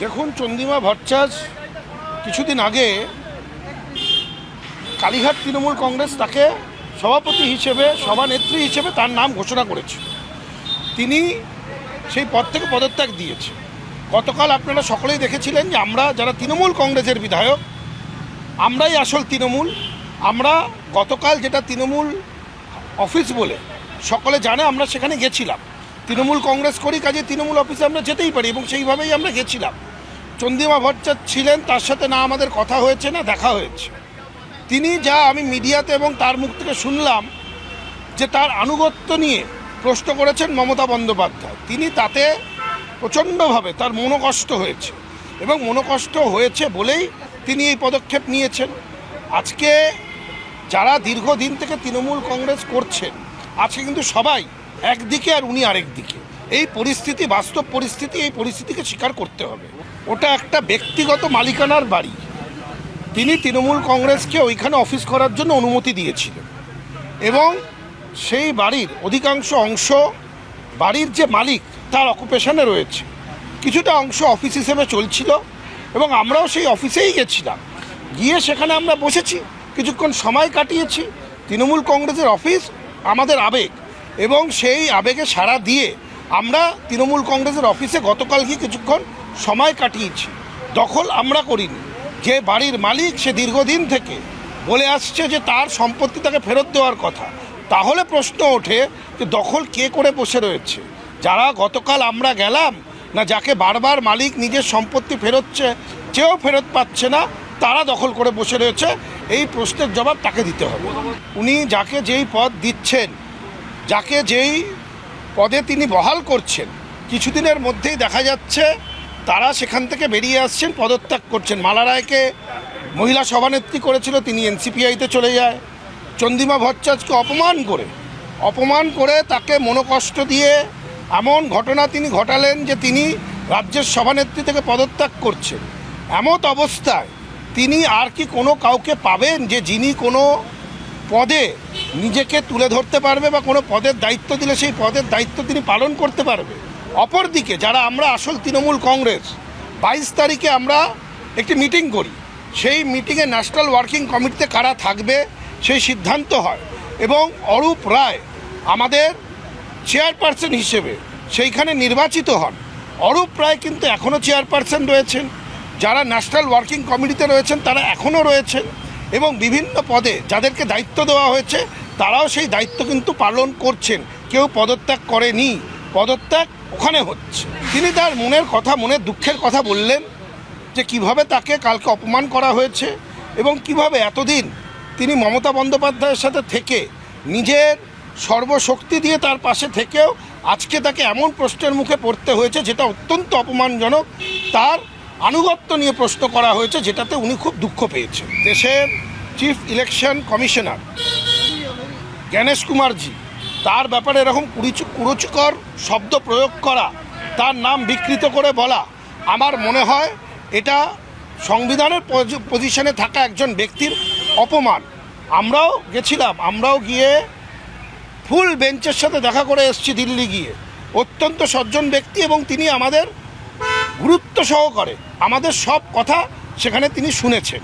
দেখুন, চন্দ্রিমা ভট্টাচার্য কিছুদিন আগে কালীঘাট তৃণমূল কংগ্রেস তাকে সভাপতি হিসেবে, সভানেত্রী হিসেবে তার নাম ঘোষণা করেছে। তিনি সেই পদ থেকে পদত্যাগ দিয়েছে। গতকাল আপনারা সকলেই দেখেছিলেন যে আমরা যারা তৃণমূল কংগ্রেসের বিধায়ক, আমরাই আসল তৃণমূল। আমরা গতকাল যেটা তৃণমূল অফিস বলে সকলে জানে, আমরা সেখানে গেছিলাম। তৃণমূল কংগ্রেস করি, কাজে তৃণমূল অফিসে আমরা যেতেই পারি এবং সেইভাবেই আমরা গেছিলাম। চন্দ্রিমা ভট্টাচার্য ছিলেন, তার সাথে না আমাদের কথা হয়েছে না দেখা হয়েছে। তিনি যা আমি মিডিয়াতে এবং তার মুখ থেকে শুনলাম যে তার আনুগত্য নিয়ে প্রশ্ন করেছেন মমতা বন্দ্যোপাধ্যায়, তিনি তাতে প্রচণ্ডভাবে তার মনোকষ্ট হয়েছে এবং মনোকষ্ট হয়েছে বলেই তিনি এই পদক্ষেপ নিয়েছেন। আজকে যারা দীর্ঘদিন থেকে তৃণমূল কংগ্রেস করছেন, আজকে কিন্তু সবাই একদিকে আর উনি আরেক দিকে। এই পরিস্থিতি বাস্তব পরিস্থিতি, এই পরিস্থিতিকে স্বীকার করতে হবে। ওটা একটা ব্যক্তিগত মালিকানার বাড়ি। তিনি তৃণমূল কংগ্রেসকে ওইখানে অফিস করার জন্য অনুমতি দিয়েছিলেন এবং সেই বাড়ির অধিকাংশ অংশ বাড়ির যে মালিক তার অকুপেশনে রয়েছে, কিছুটা অংশ অফিস হিসেবে চলছিল এবং আমরাও সেই অফিসেই গেছিলাম। গিয়ে সেখানে আমরা বসেছি, কিছুক্ষণ সময় কাটিয়েছি। তৃণমূল কংগ্রেসের অফিস আমাদের আবেগ এবং সেই আবেগে সাড়া দিয়ে আমরা তৃণমূল কংগ্রেসের অফিসে গতকাল গিয়ে কিছুক্ষণ সময় কাটিয়েছি। দখল আমরা করিনি। যে বাড়ির মালিক সে দীর্ঘদিন থেকে বলে আসছে যে তার সম্পত্তি তাকে ফেরত দেওয়ার কথা, তাহলে প্রশ্ন ওঠে যে দখল কে করে বসে রয়েছে? যারা গতকাল আমরা গেলাম, না যাকে বারবার মালিক নিজের সম্পত্তি ফেরোচ্ছে, চেয়েও ফেরত পাচ্ছে না, তারা দখল করে বসে রয়েছে? এই প্রশ্নের জবাব তাকে দিতে হবে। উনি যাকে যেই পদ দিচ্ছেন, যাকে যেই পদে তিনি বহাল করছেন, কিছুদিনের মধ্যেই দেখা যাচ্ছে তারা সেখান থেকে বেরিয়ে আসছেন, পদত্যাগ করছেন। মালা রায়কে মহিলা সভানেত্রী করেছিল, তিনি এনসিপিআইতে চলে যায়। চন্দ্রিমা ভট্টাচার্যকে অপমান করে তাকে মনোকষ্ট দিয়ে এমন ঘটনা তিনি ঘটালেন যে তিনি রাজ্যের সভানেত্রী থেকে পদত্যাগ করছেন। এমত অবস্থায় তিনি আর কি কোনো কাউকে পাবেন যে যিনি কোনো পদে নিজেকে তুলে ধরতে পারবে বা কোনো পদের দায়িত্ব দিলে সেই পদের দায়িত্ব তিনি পালন করতে পারবে? অপরদিকে যারা আমরা আসল তৃণমূল কংগ্রেস, 22 তারিখে আমরা একটি মিটিং করি। সেই মিটিংয়ে ন্যাশনাল ওয়ার্কিং কমিটিতে কারা থাকবে সেই সিদ্ধান্ত হয় এবং অরূপ রায় আমাদের চেয়ারপারসন হিসেবে সেইখানে নির্বাচিত হন। অরূপ রায় কিন্তু এখনও চেয়ারপারসন রয়েছেন, যারা ন্যাশনাল ওয়ার্কিং কমিটিতে রয়েছেন তারা এখনও রয়েছেন এবং বিভিন্ন পদে যাদেরকে দায়িত্ব দেওয়া হয়েছে তারাও সেই দায়িত্ব কিন্তু পালন করছেন। কেউ পদত্যাগ করেনি, পদত্যাগ ওখানে হচ্ছে। তিনি তার মনের কথা, মনের দুঃখের কথা বললেন যে কিভাবে তাকে কালকে অপমান করা হয়েছে এবং কিভাবে এতদিন তিনি মমতা বন্দ্যোপাধ্যায়ের সাথে থেকে নিজের সর্বশক্তি দিয়ে তার পাশে থেকেও আজকে তাকে এমন প্রশ্নের মুখে পড়তে হয়েছে যেটা অত্যন্ত অপমানজনক। তার আনুগত্য নিয়ে প্রশ্ন করা হয়েছে, যেটাতে উনি খুব দুঃখ পেয়েছেন। দেশের chief election commissioner Gyanesh Kumarji, তার ব্যাপারে এরকম কুরুচিকর শব্দ প্রয়োগ করা, তার নাম বিকৃত করে বলা, আমার মনে হয় এটা সংবিধানের পজিশনে থাকা একজন ব্যক্তির অপমান। আমরাও গেছিলাম, আমরাও গিয়ে ফুল বেঞ্চের সাথে দেখা করে এসেছি দিল্লি গিয়ে। অত্যন্ত সজ্জন ব্যক্তি এবং তিনি আমাদের গুরুত্ব সহকারে আমাদের সব কথা সেখানে তিনি শুনেছেন।